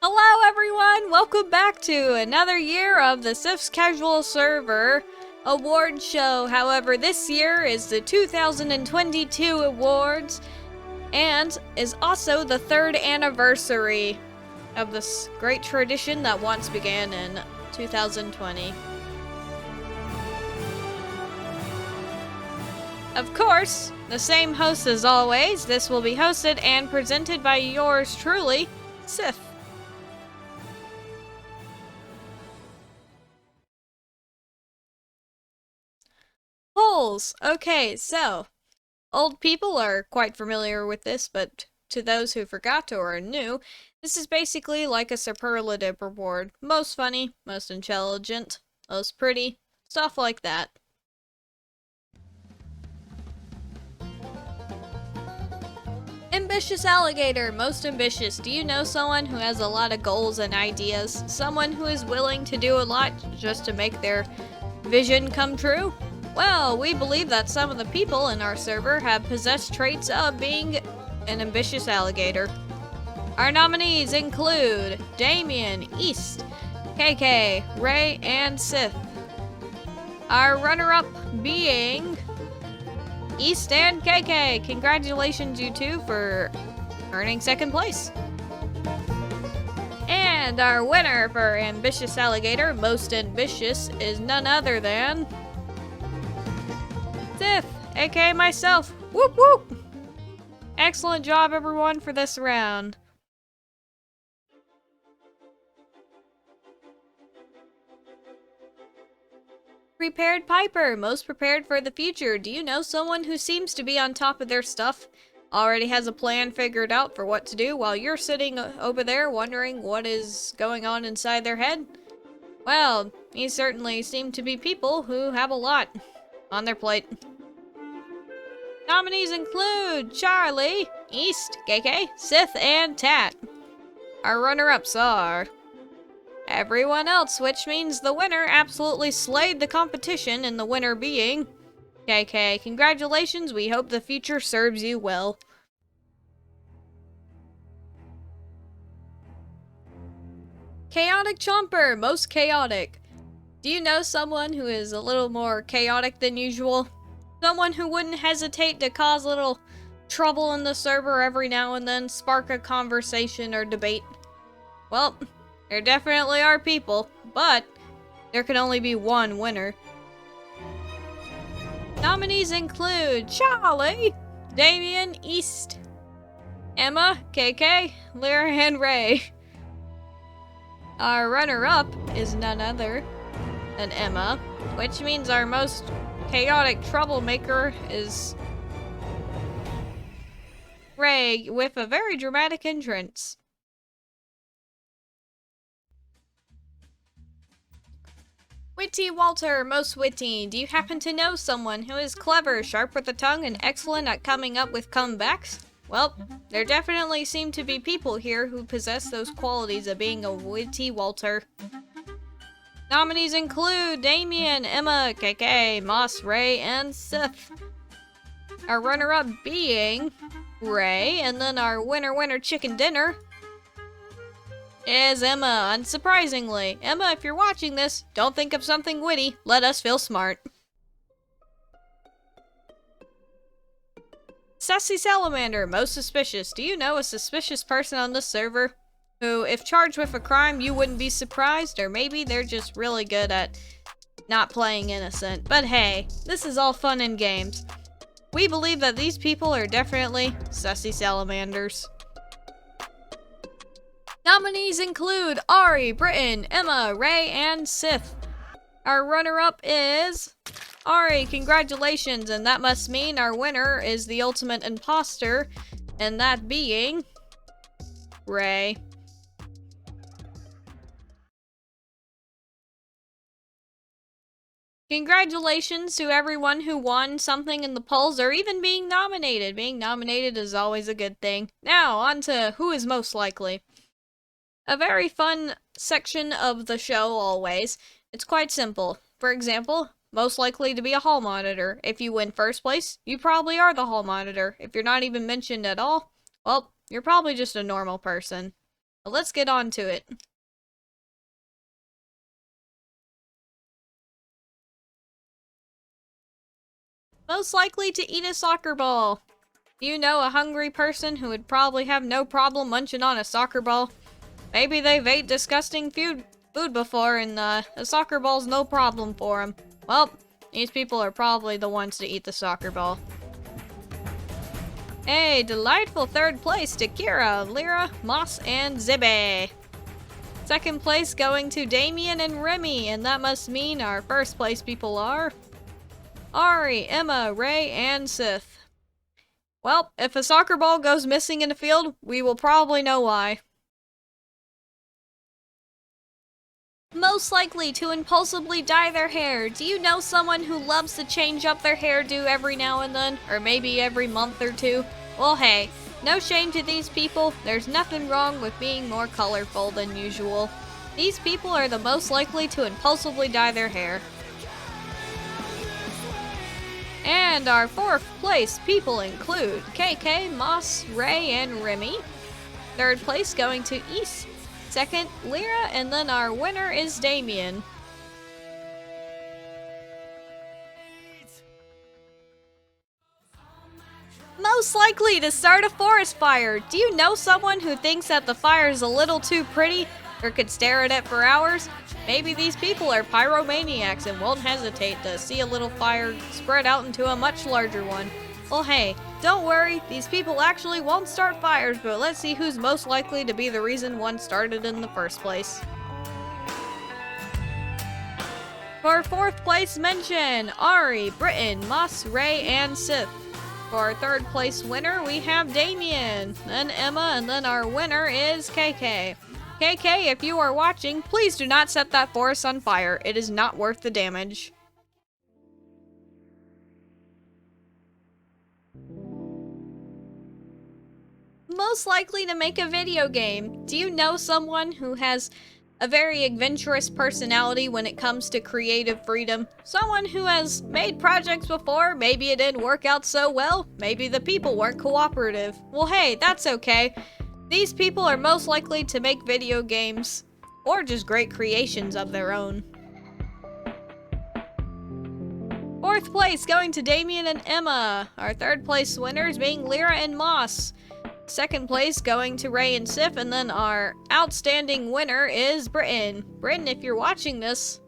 Hello everyone! Welcome back to another year of the Sif's Casual Server award show. However, this year is the 2022 awards and is also the 3rd anniversary of this great tradition that once began in 2020. Of course, the same host as always. This will be hosted and presented by yours truly, Sif. Polls! Okay, so, old people are quite familiar with this, but to those who forgot or are new, this is basically like a superlative reward. Most funny, most intelligent, most pretty, stuff like that. Ambitious alligator, most ambitious. Do you know someone who has a lot of goals and ideas? Someone who is willing to do a lot just to make their vision come true? Well, we believe that some of the people in our server have possessed traits of being an ambitious alligator. Our nominees include Damien, East, KK, Ray, and Sith. Our runner-up being East and KK. Congratulations, you two, for earning 2nd place. And our winner for Ambitious Alligator, most ambitious, is none other than Sith, aka myself. Whoop whoop! Excellent job, everyone, for this round. Prepared Piper, most prepared for the future. Do you know someone who seems to be on top of their stuff? Already has a plan figured out for what to do while you're sitting over there wondering what is going on inside their head? Well, these certainly seem to be people who have a lot on their plate. Nominees include Charlie, East, KK, Sith, and Tat. Our runner-ups are everyone else, which means the winner absolutely slayed the competition, and the winner being KK. Congratulations, we hope the future serves you well. Chaotic Chomper, most chaotic. Do you know someone who is a little more chaotic than usual? Someone who wouldn't hesitate to cause a little trouble in the server every now and then, spark a conversation or debate? Well, there definitely are people, but there can only be one winner. Nominees include Charlie, Damien, East, Emma, KK, Lyra, and Ray. Our runner-up is none other than Emma, which means our most chaotic troublemaker is Ray, with a very dramatic entrance. Witty Walter, most witty. Do you happen to know someone who is clever, sharp with the tongue, and excellent at coming up with comebacks? Well, there definitely seem to be people here who possess those qualities of being a witty Walter. Nominees include Damien, Emma, KK, Moss, Ray, and Sith. Our runner-up being Ray, and then our winner chicken dinner is Emma, unsurprisingly. Emma, if you're watching this, don't think of something witty. Let us feel smart. Sassy Salamander, most suspicious. Do you know a suspicious person on this server who, if charged with a crime, you wouldn't be surprised? Or maybe they're just really good at not playing innocent. But hey, this is all fun and games. We believe that these people are definitely Sassy Salamanders. Nominees include Ari, Britton, Emma, Ray, and Sith. Our runner-up is Ari. Congratulations, and that must mean our winner is the ultimate imposter, and that being Ray. Congratulations to everyone who won something in the polls, or even being nominated. Being nominated is always a good thing. Now, on to who is most likely. A very fun section of the show, always. It's quite simple. For example, most likely to be a hall monitor. If you win 1st place, you probably are the hall monitor. If you're not even mentioned at all, well, you're probably just a normal person. But let's get on to it. Most likely to eat a soccer ball. Do you know a hungry person who would probably have no problem munching on a soccer ball? Maybe they've ate disgusting food before and a soccer ball's no problem for them. Well, these people are probably the ones to eat the soccer ball. A delightful third place to Kira, Lyra, Moss, and Zibby. Second place going to Damien and Remy, and that must mean our first place people are Ari, Emma, Ray, and Sith. Well, if a soccer ball goes missing in the field, we will probably know why. Most likely to impulsively dye their hair. Do you know someone who loves to change up their hairdo every now and then? Or maybe every month or two? Well, hey, no shame to these people. There's nothing wrong with being more colorful than usual. These people are the most likely to impulsively dye their hair. And our fourth place people include KK, Moss, Ray, and Remy. Third place going to East. Second, Lyra, and then our winner is Damien. Most likely to start a forest fire. Do you know someone who thinks that the fire is a little too pretty or could stare at it for hours? Maybe these people are pyromaniacs and won't hesitate to see a little fire spread out into a much larger one. Well, hey, don't worry, these people actually won't start fires, but let's see who's most likely to be the reason one started in the first place. For fourth place mention, Ari, Britton, Moss, Ray, and Sith. For our third place winner, we have Damien, then Emma, and then our winner is KK. KK, if you are watching, please do not set that forest on fire. It is not worth the damage. Most likely to make a video game. Do you know someone who has a very adventurous personality when it comes to creative freedom? Someone who has made projects before, maybe it didn't work out so well, maybe the people weren't cooperative. Well, hey, that's okay. These people are most likely to make video games, or just great creations of their own. Fourth place going to Damien and Emma. Our third place winners being Lyra and Moss. Second place going to Ray and Sif, and then our outstanding winner is Britton. Britton, if you're watching this,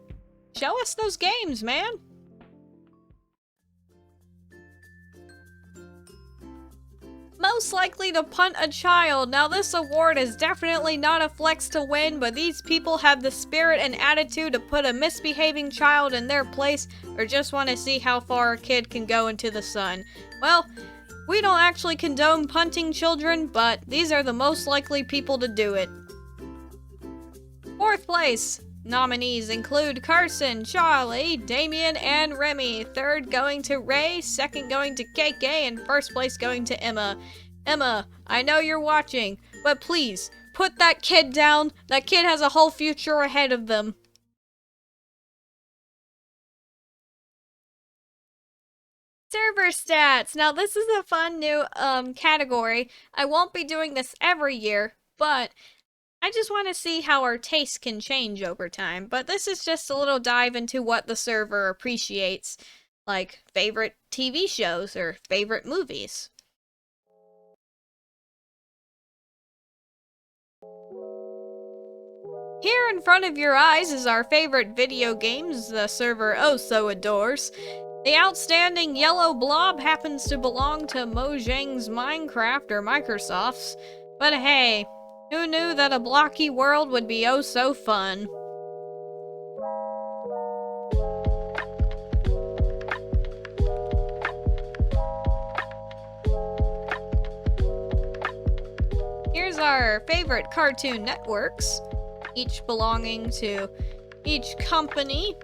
show us those games, man. Most likely to punt a child. Now this award is definitely not a flex to win, but these people have the spirit and attitude to put a misbehaving child in their place, or just want to see how far a kid can go into the sun. Well, we don't actually condone punting children, but these are the most likely people to do it. Fourth place nominees include Carson, Charlie, Damien, and Remy. Third going to Ray, second going to KK, and first place going to Emma. Emma, I know you're watching, but please, put that kid down. That kid has a whole future ahead of them. Server stats. Now this is a fun new category. I won't be doing this every year, but I just want to see how our tastes can change over time. But this is just a little dive into what the server appreciates, like favorite TV shows or favorite movies. Here in front of your eyes is our favorite video games the server oh so adores. The outstanding yellow blob happens to belong to Mojang's Minecraft or Microsoft's, but hey, who knew that a blocky world would be oh so fun? Here's our favorite Cartoon Networks, each belonging to each company.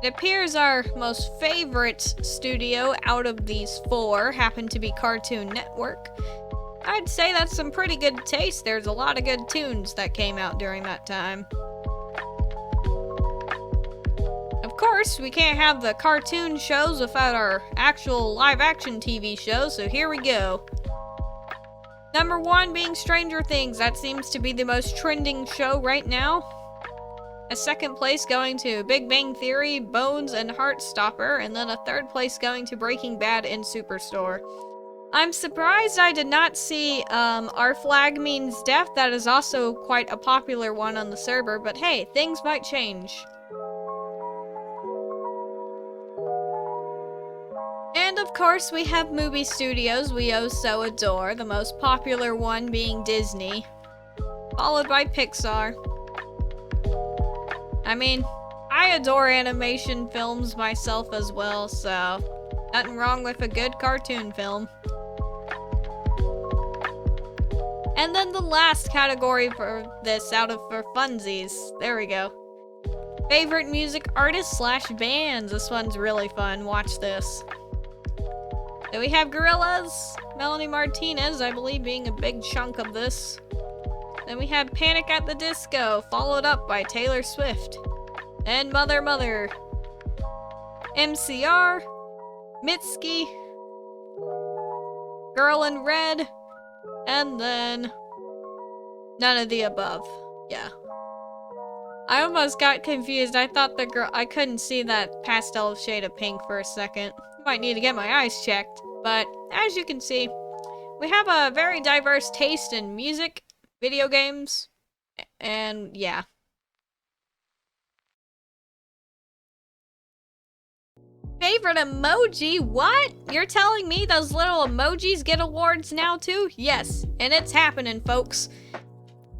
It appears our most favorite studio out of these four happened to be Cartoon Network. I'd say that's some pretty good taste. There's a lot of good tunes that came out during that time. Of course, we can't have the cartoon shows without our actual live-action TV shows, so here we go. Number 1 being Stranger Things. That seems to be the most trending show right now. A second place going to Big Bang Theory, Bones, and Heartstopper, and then a third place going to Breaking Bad and Superstore. I'm surprised I did not see Our Flag Means Death. That is also quite a popular one on the server, but hey, things might change. And of course, we have movie studios we oh so adore, the most popular one being Disney, followed by Pixar. I mean, I adore animation films myself as well, so nothing wrong with a good cartoon film. And then the last category for this for funsies. There we go. Favorite music artists / bands. This one's really fun. Watch this. So we have Gorillaz, Melanie Martinez, I believe, being a big chunk of this. Then we have Panic at the Disco, followed up by Taylor Swift. And Mother Mother. MCR, Mitski, Girl in Red, and then none of the above. Yeah. I almost got confused. I thought I couldn't see that pastel shade of pink for a second. Might need to get my eyes checked. But as you can see, we have a very diverse taste in music, video games, and yeah. Favorite emoji? What? You're telling me those little emojis get awards now too? Yes, and it's happening, folks.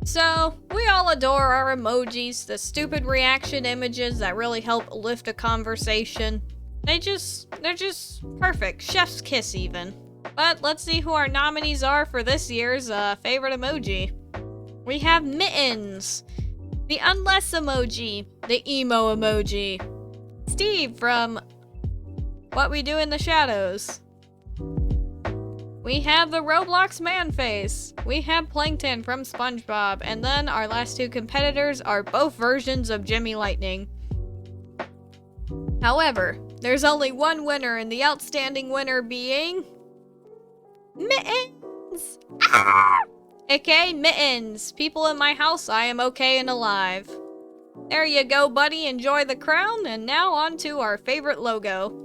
So, we all adore our emojis, the stupid reaction images that really help lift a conversation. They're just perfect. Chef's kiss, even. But let's see who our nominees are for this year's favorite emoji. We have Mittens, the Unless emoji, the emo emoji, Steve from What We Do in the Shadows. We have the Roblox man face. We have Plankton from SpongeBob. And then our last two competitors are both versions of Jimmy Lightning. However, there's only one winner, and the outstanding winner being Mittens! Ah! Okay, Mittens. People in my house, I am okay and alive. There you go, buddy. Enjoy the crown. And now on to our favorite logo.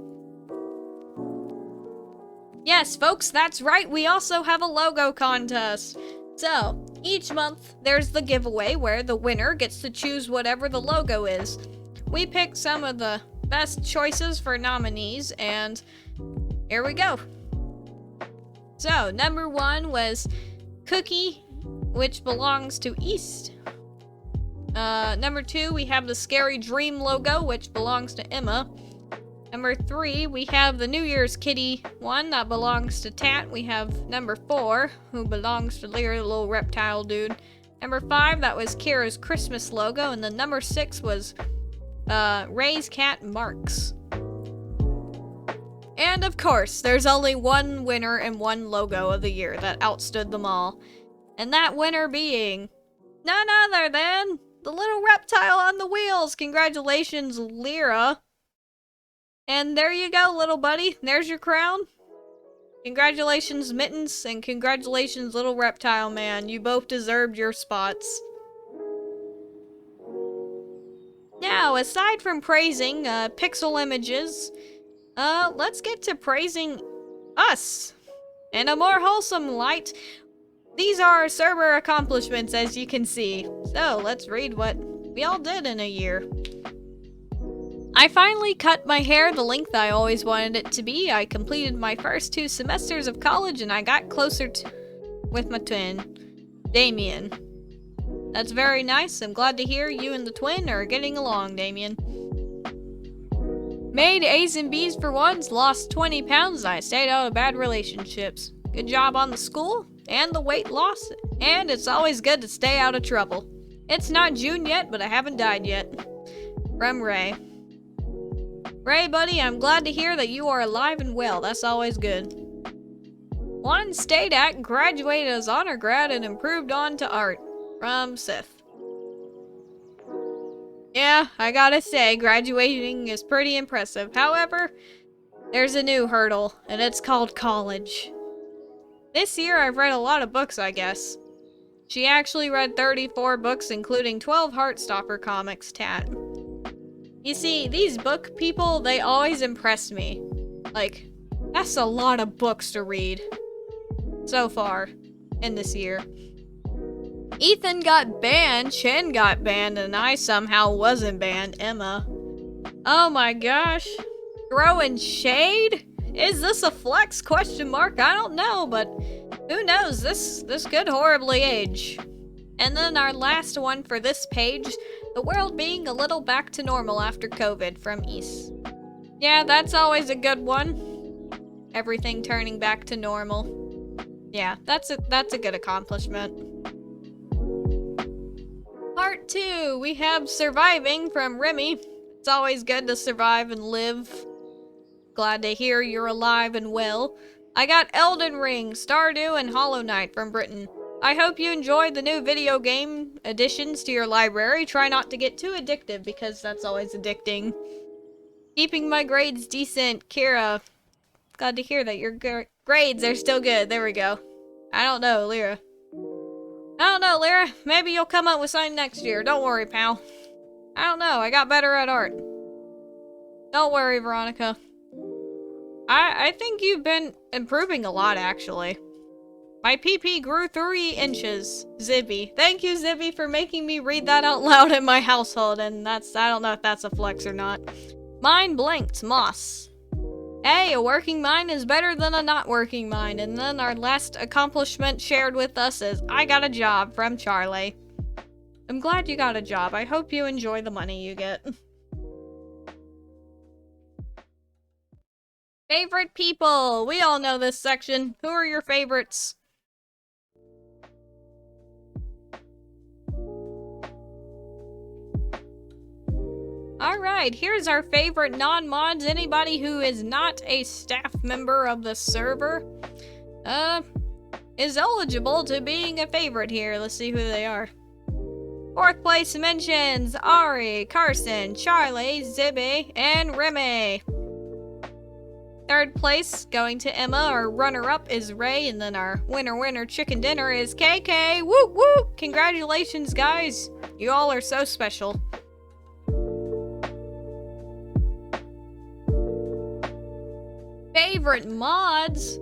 Yes, folks, that's right. We also have a logo contest. So, each month, there's the giveaway where the winner gets to choose whatever the logo is. We picked some of the best choices for nominees, and here we go. So, number 1 was Cookie, which belongs to East. Number 2, we have the Scary Dream logo, which belongs to Emma. Number 3, we have the New Year's Kitty one that belongs to Tat. We have number 4, who belongs to Lear, the little reptile dude. Number 5, that was Kira's Christmas logo. And then number 6 was Ray's cat, Marks. And of course, there's only one winner and one logo of the year that outstood them all. And that winner being none other than the little reptile on the wheels. Congratulations, Lyra. And there you go, little buddy. There's your crown. Congratulations, Mittens, and congratulations, little reptile man. You both deserved your spots. Now, aside from praising pixel images, let's get to praising us. In a more wholesome light, these are our server accomplishments, as you can see. So, let's read what we all did in a year. I finally cut my hair the length I always wanted it to be. I completed my first 2 semesters of college, and I got closer with my twin, Damien. That's very nice. I'm glad to hear you and the twin are getting along, Damien. Made A's and B's for once, lost 20 pounds, I stayed out of bad relationships. Good job on the school and the weight loss, and it's always good to stay out of trouble. It's not June yet, but I haven't died yet. From Ray. Ray, buddy, I'm glad to hear that you are alive and well. That's always good. One stayed at, graduated as honor grad, and improved on to art. From Sith. Yeah, I gotta say, graduating is pretty impressive. However, there's a new hurdle, and it's called college. This year I've read a lot of books, I guess. She actually read 34 books, including 12 Heartstopper comics, Tat. You see, these book people, they always impress me. Like, that's a lot of books to read. So far, in this year. Ethan got banned, Chen got banned, and I somehow wasn't banned, Emma. Oh my gosh. Throwing shade? Is this a flex? Question mark? I don't know, but who knows? This could horribly age. And then our last one for this page, the world being a little back to normal after COVID from East. Yeah, that's always a good one. Everything turning back to normal. Yeah, that's a good accomplishment. Part 2, we have surviving from Remy. It's always good to survive and live. Glad to hear you're alive and well. I got Elden Ring, Stardew, and Hollow Knight from Britain. I hope you enjoyed the new video game additions to your library. Try not to get too addictive because that's always addicting. Keeping my grades decent, Kira. Glad to hear that your grades are still good. There we go. I don't know, Lyra. Maybe you'll come up with something next year. Don't worry, pal. I don't know. I got better at art. Don't worry, Veronica. I think you've been improving a lot, actually. My PP grew 3 inches. Zibby. Thank you, Zibby, for making me read that out loud in my household, and I don't know if that's a flex or not. Mine blinked. Moss. Hey, a working mind is better than a not working mind. And then our last accomplishment shared with us is I got a job from Charlie. I'm glad you got a job. I hope you enjoy the money you get. Favorite people. We all know this section. Who are your favorites? Alright, here's our favorite non-mods. Anybody who is not a staff member of the server, is eligible to being a favorite here. Let's see who they are. 4th place mentions Ari, Carson, Charlie, Zibby, and Remy. 3rd place going to Emma. Our runner-up is Ray, and then our winner chicken dinner is KK. Whoop whoop! Congratulations, guys. You all are so special. Favorite mods?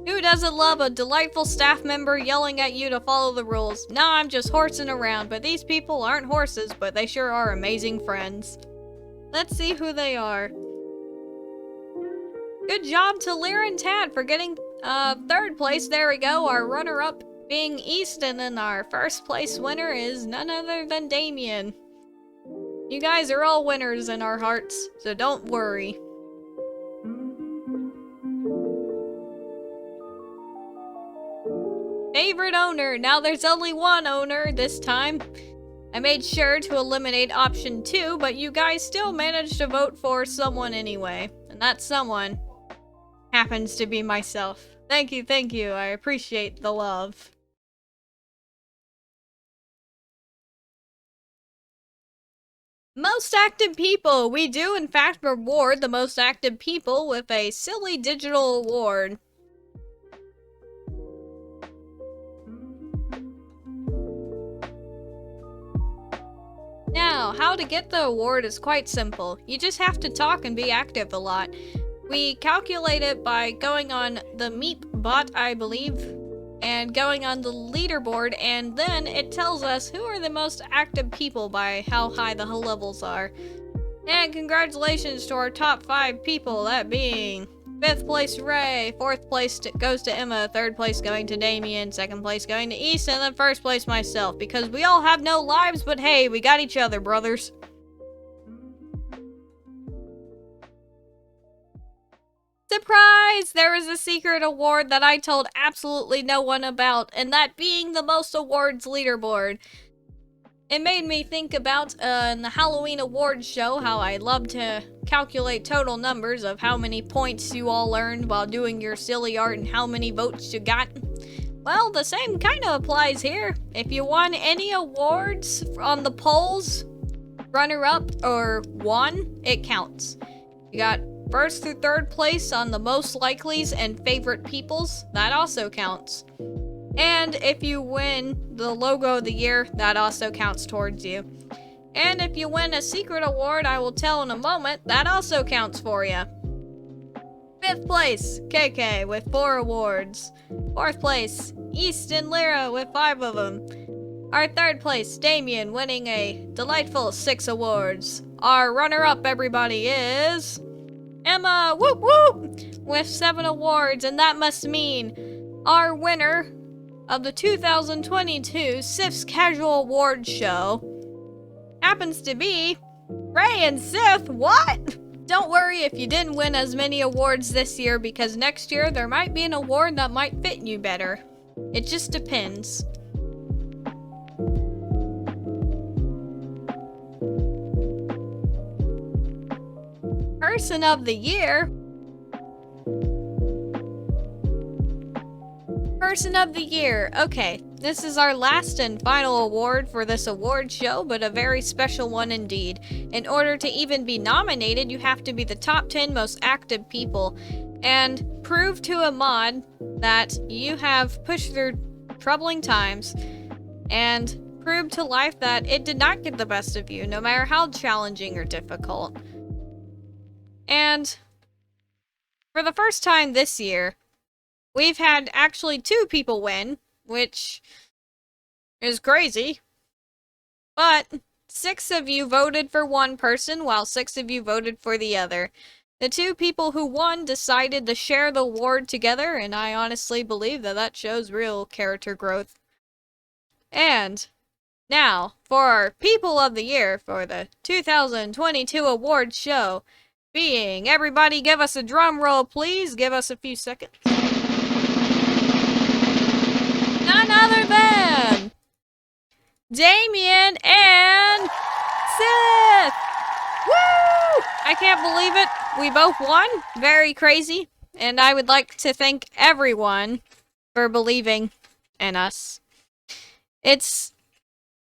Who doesn't love a delightful staff member yelling at you to follow the rules? Nah, I'm just horsing around, but these people aren't horses, but they sure are amazing friends. Let's see who they are. Good job to Lyra and Tad for getting 3rd place. There we go. Our runner-up being East, and then our 1st place winner is none other than Damien. You guys are all winners in our hearts, so don't worry. Favorite owner. Now there's only one owner this time. I made sure to eliminate option 2, but you guys still managed to vote for someone anyway. And that someone happens to be myself. Thank you, I appreciate the love. Most active people. We do in fact reward the most active people with a silly digital award. Now, how to get the award is quite simple. You just have to talk and be active a lot. We calculate it by going on the Meep bot, I believe, and going on the leaderboard, and then it tells us who are the most active people by how high the levels are. And congratulations to our top 5 people, that being 5th place Ray, 4th place goes to Emma, 3rd place going to Damien, 2nd place going to East, and then 1st place myself, because we all have no lives, but hey, we got each other, brothers. Surprise! There is a secret award that I told absolutely no one about, and that being the most awards leaderboard. It made me think about in the Halloween awards show how I love to calculate total numbers of how many points you all earned while doing your silly art and how many votes you got. Well, the same kind of applies here. If you won any awards on the polls, runner-up or won, it counts. You got first through third place on the most likelies and favorite peoples, that also counts. And if you win the logo of the year, that also counts towards you. And if you win a secret award I will tell in a moment, that also counts for you. 5th place, KK with 4 awards. 4th place, East and Lyra with 5 of them. Our 3rd place, Damien, winning a delightful 6 awards. Our runner-up, everybody, is Emma, whoop whoop, with 7 awards, and that must mean our winner of the 2022 SIF's Casual Awards Show happens to be Ray and Sif. What? Don't worry if you didn't win as many awards this year, because next year there might be an award that might fit you better. It just depends. Person of the Year. Person of the Year. Okay, this is our last and final award for this award show, but a very special one indeed. In order to even be nominated, you have to be the top 10 most active people and prove to a mod that you have pushed through troubling times and prove to life that it did not get the best of you, no matter how challenging or difficult. And for the first time this year, we've had actually 2 people win, which is crazy. But 6 of you voted for one person, while 6 of you voted for the other. The 2 people who won decided to share the award together, and I honestly believe that that shows real character growth. And now, for our People of the Year for the 2022 awards show, being, everybody give us a drum roll, please. Give us a few seconds. None other than Damien and Sith! Woo! I can't believe it. We both won. Very crazy. And I would like to thank everyone for believing in us.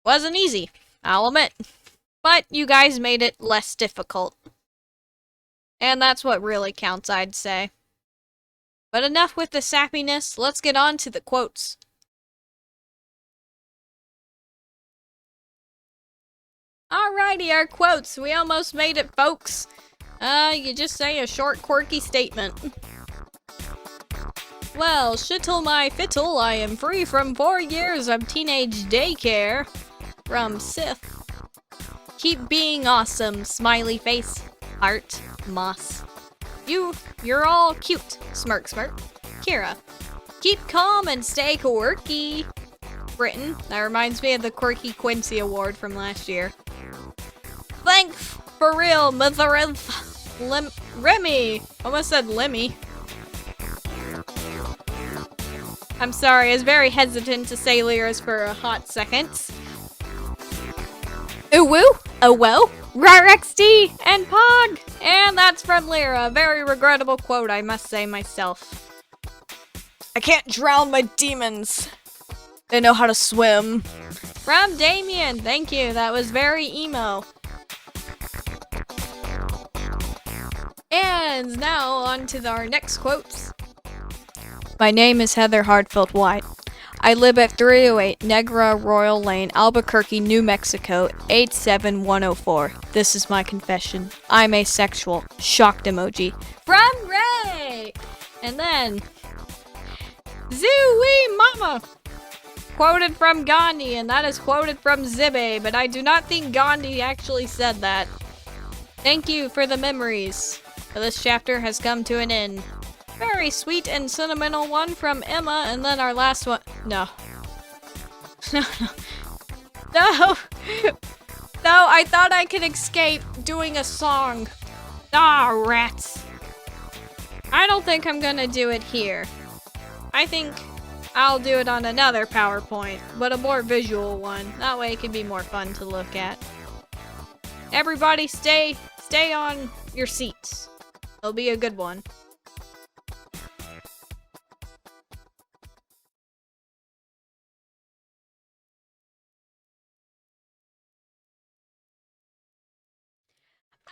Wasn't easy, I'll admit. But you guys made it less difficult. And that's what really counts, I'd say. But enough with the sappiness, let's get on to the quotes. Alrighty, our quotes. We almost made it, folks. You just say a short, quirky statement. Well, shittle my fiddle, I am free from 4 years of teenage daycare. From Sith. Keep being awesome, smiley face. Heart. Moss. You're all cute. Smirk, smirk. Kira. Keep calm and stay quirky. Britain. That reminds me of the Quirky Quincy Award from last year. Thanks for real, Mothereth. Remy. Almost said Lemmy. I'm sorry, I was very hesitant to say Lyra's for a hot second. Ooh woo, oh well, RarXD and Pog! And that's from Lyra, a very regrettable quote, I must say myself. I can't drown my demons. They know how to swim. From Damien, thank you, that was very emo. And now on to our next quotes. My name is Heather Hardfield White. I live at 308 Negra Royal Lane, Albuquerque, New Mexico, 87104. This is my confession. I'm asexual. Shocked emoji. From Ray! And then, Zooey Mama! Quoted from Gandhi, and that is quoted from Zibe, but I do not think Gandhi actually said that. Thank you for the memories. This chapter has come to an end. Very sweet and sentimental one from Emma, and then our last one. No. No. No, I thought I could escape doing a song. Ah, rats. I don't think I'm gonna do it here. I think I'll do it on another PowerPoint, but a more visual one. That way it can be more fun to look at. Everybody stay on your seats. It'll be a good one.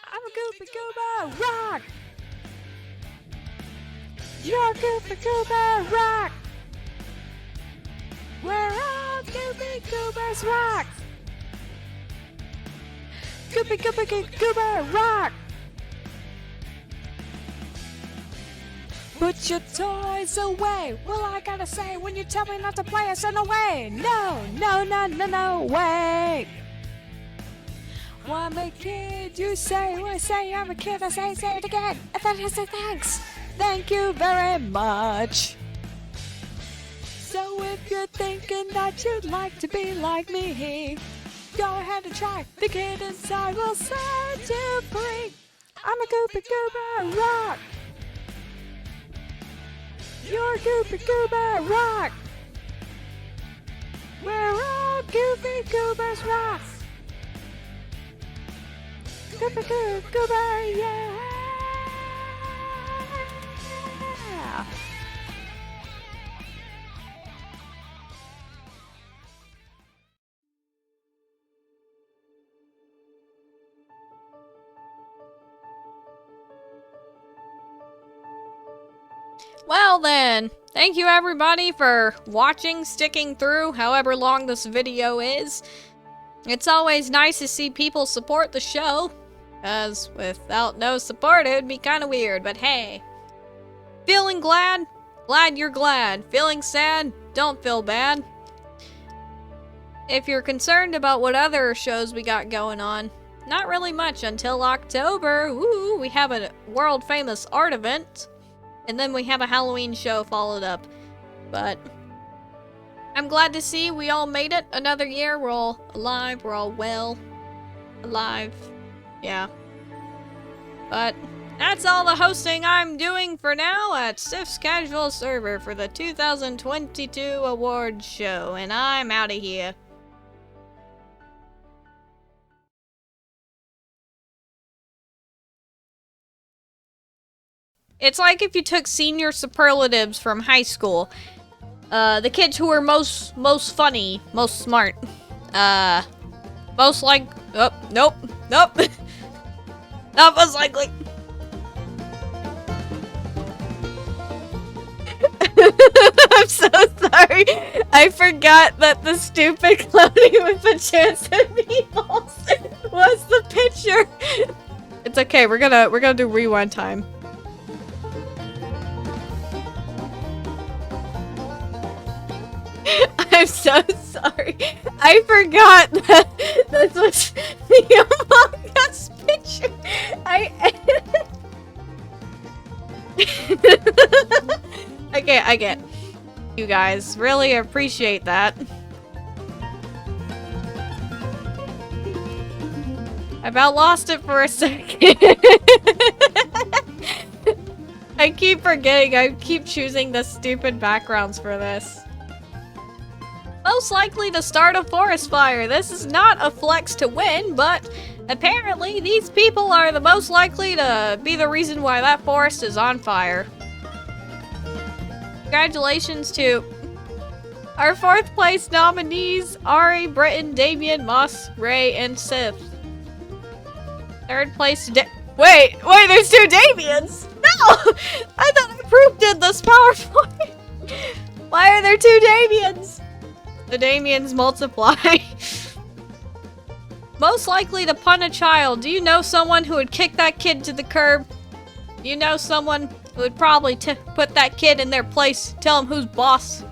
I'm a Goopy Gooba! Rock! Your Koopa Koopa rock! We're all Koopa Koopas rock! Koopa Koopa Koopa rock! Put your toys away! Well, I gotta say, when you tell me not to play us in a way! No, no, no, no, no, way! Well, I'm a kid, you say, well, I say I'm a kid, I say it again! And then I say thanks! Thank you very much! So if you're thinking that you'd like to be like me, go ahead and try. The kid inside will set you free. I'm a Koopa Koopa rock. You're Koopa Koopa rock. We're all Koopa Koopas rock. Koopa Koopa Koopa, yeah. Well then, thank you everybody for watching, sticking through however long this video is. It's always nice to see people support the show, because without no support it would be kind of weird, but hey. Feeling glad? Glad you're glad. Feeling sad? Don't feel bad. If you're concerned about what other shows we got going on, not really much until October. Ooh, we have a world famous art event. And then we have a Halloween show followed up. But I'm glad to see we all made it another year. We're all alive. We're all well. Alive. Yeah. But that's all the hosting I'm doing for now at Sif's Casual Server for the 2022 awards show. And I'm out of here. It's like if you took senior superlatives from high school. The kids who were most funny, most smart. Most like... Oh, nope. Nope. Not most likely. I'm so sorry. I forgot that the stupid cloning with a chance at meatballs was the picture. It's okay. We're gonna do rewind time. I'm so sorry. I forgot that this was the Among Us picture. Okay, I get. You guys really appreciate that. I about lost it for a second. I keep forgetting. I keep choosing the stupid backgrounds for this. Most likely to start a forest fire. This is not a flex to win, but apparently these people are the most likely to be the reason why that forest is on fire. Congratulations to our 4th place nominees, Ari, Britton, Damien, Moss, Ray, and Sith. 3rd place, Wait, there's 2 Damiens! No! I thought I proved it this PowerPoint! Why are there 2 Damiens? The Damiens multiply. Most likely to pun a child. Do you know someone who would kick that kid to the curb? Do you know someone who would probably put that kid in their place? Tell him who's boss.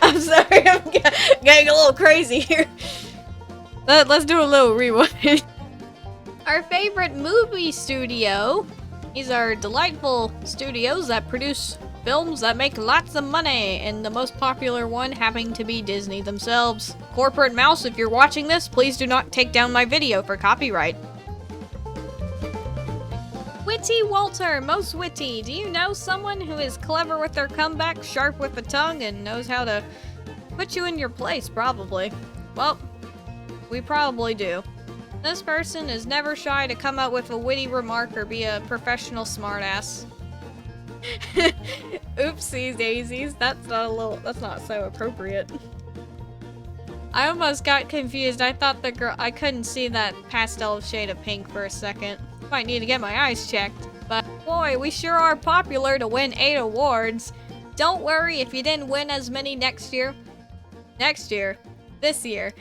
I'm sorry, I'm getting a little crazy here. Let's do a little rewind. Our favorite movie studio. These are delightful studios that produce films that make lots of money, and the most popular one having to be Disney themselves. Corporate Mouse, if you're watching this, please do not take down my video for copyright. Witty Walter, most witty. Do you know someone who is clever with their comeback, sharp with the tongue, and knows how to put you in your place, probably? Well, we probably do. This person is never shy to come out with a witty remark or be a professional smartass. Oopsies daisies, that's not so appropriate. I almost got confused. I thought the girl, I couldn't see that pastel shade of pink for a second. Might need to get my eyes checked. But boy, we sure are popular to win 8 awards. Don't worry if you didn't win as many next year. This year.